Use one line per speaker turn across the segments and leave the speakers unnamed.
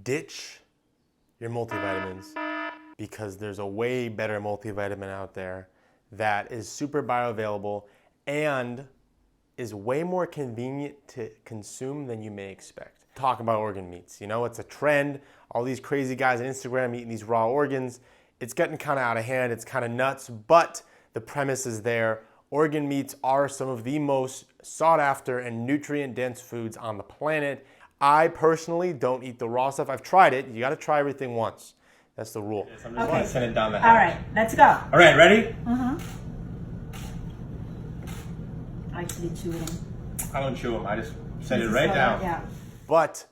ditch your multivitamins because there's a way better multivitamin out there that is super bioavailable and is way more convenient to consume than you may expect. Talk about organ meats. You know, it's a trend. All these crazy guys on Instagram eating these raw organs. It's getting kind of out of hand. It's kind of nuts, but the premise is there. Organ meats are some of the most sought after and nutrient dense foods on the planet. I personally don't eat the raw stuff. I've tried it. You got to try everything once. That's the rule.
I'm just going to send it down the hatch.
All right, let's go.
All right, ready?
I actually chew them.
I don't chew them. I just send it right down.
Yeah.
But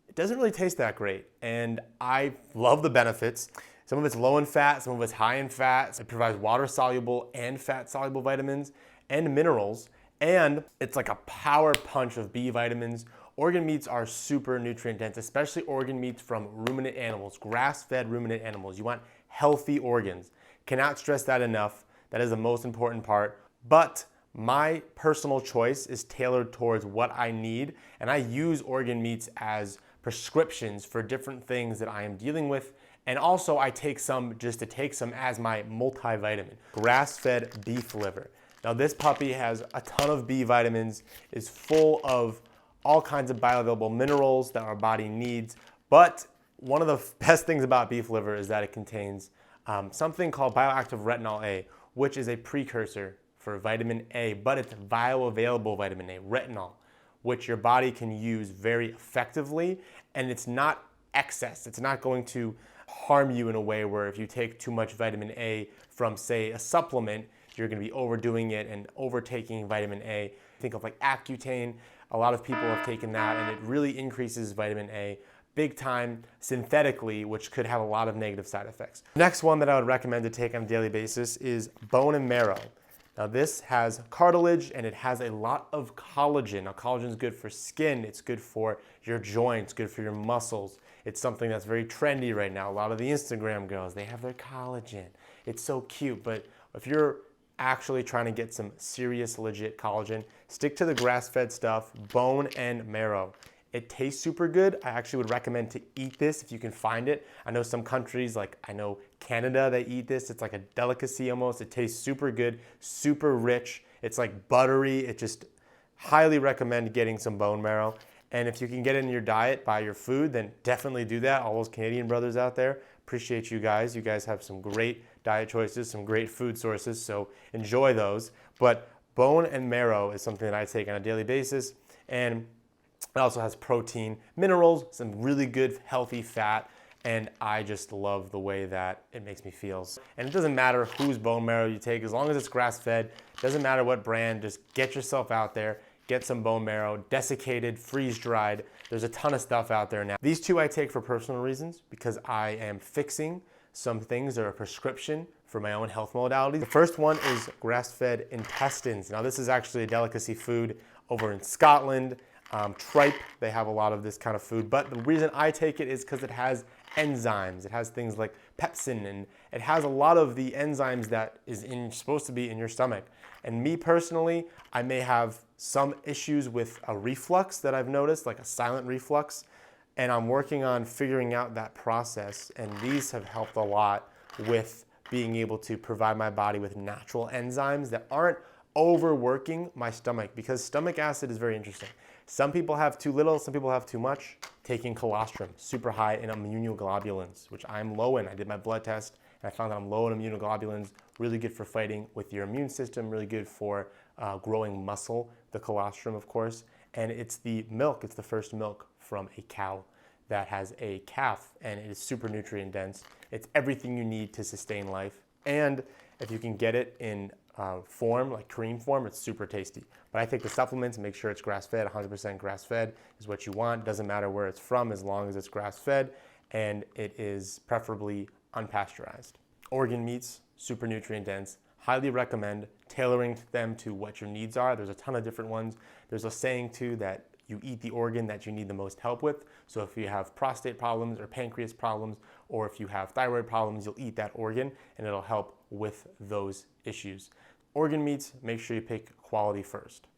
it doesn't really taste that great. And I love the benefits. Some of it's low in fat, some of it's high in fat. It provides water-soluble and fat-soluble vitamins and minerals. And it's like a power punch of B vitamins. Organ meats are super nutrient dense, especially organ meats from ruminant animals, grass-fed ruminant animals. You want healthy organs. Cannot stress that enough. That is the most important part. But my personal choice is tailored towards what I need, and I use organ meats as prescriptions for different things that I am dealing with. And also I take some just to take some as my multivitamin. Grass-fed beef liver. Now this puppy has a ton of B vitamins, is full of all kinds of bioavailable minerals that our body needs. But one of the best things about beef liver is that it contains something called bioactive retinol A, which is a precursor for vitamin A, but it's bioavailable vitamin A, retinol, which your body can use very effectively, and it's not excess. It's not going to harm you in a way where if you take too much vitamin A from, say, a supplement, you're going to be overdoing it and overtaking vitamin A. Think of like Accutane. A lot of people have taken that, and it really increases vitamin A big time synthetically, which could have a lot of negative side effects. Next one that I would recommend to take on a daily basis is bone and marrow. Now this has cartilage and it has a lot of collagen. Now collagen is good for skin, it's good for your joints, good for your muscles. It's something that's very trendy right now. A lot of the Instagram girls, they have their collagen. It's so cute, but if you're actually trying to get some serious, legit collagen, stick to the grass-fed stuff, bone and marrow. It tastes super good. I actually would recommend to eat this if you can find it. I know some countries, like I know Canada, they eat this. It's like a delicacy almost. It tastes super good, super rich. It's like buttery. It just highly recommend getting some bone marrow. And if you can get it in your diet by your food, then definitely do that. All those Canadian brothers out there, appreciate you guys. You guys have some great diet choices, some great food sources, so enjoy those. But bone and marrow is something that I take on a daily basis. And it also has protein, minerals, some really good healthy fat, and I just love the way that it makes me feel. And it doesn't matter whose bone marrow you take, as long as it's grass-fed, doesn't matter what brand, just get yourself out there, get some bone marrow, desiccated, freeze-dried. There's a ton of stuff out there now. These two I take for personal reasons because I am fixing some things that are a prescription for my own health modalities. The first one is grass-fed intestines. Now this is actually a delicacy food over in Scotland. Tripe, they have a lot of this kind of food, but the reason I take it is because it has enzymes. It has things like pepsin, and it has a lot of the enzymes that is supposed to be in your stomach. And me personally, I may have some issues with a reflux that I've noticed, like a silent reflux, and I'm working on figuring out that process, and these have helped a lot with being able to provide my body with natural enzymes that aren't overworking my stomach, because stomach acid is very interesting. Some people have too little, some people have too much. Taking colostrum, super high in immunoglobulins, which I'm low in. I did my blood test and I found that I'm low in immunoglobulins, really good for fighting with your immune system, really good for growing muscle, the colostrum of course. And it's the milk, it's the first milk from a cow that has a calf, and it is super nutrient dense. It's everything you need to sustain life. And if you can get it in form, like cream form, it's super tasty. But I take the supplements and make sure it's grass-fed. 100% grass-fed is what you want. Doesn't matter where it's from as long as it's grass-fed, and it is preferably unpasteurized. Organ meats, super nutrient dense. Highly recommend tailoring them to what your needs are. There's a ton of different ones. There's a saying too that you eat the organ that you need the most help with. So if you have prostate problems or pancreas problems, or if you have thyroid problems, you'll eat that organ and it'll help with those issues. Organ meats, make sure you pick quality first.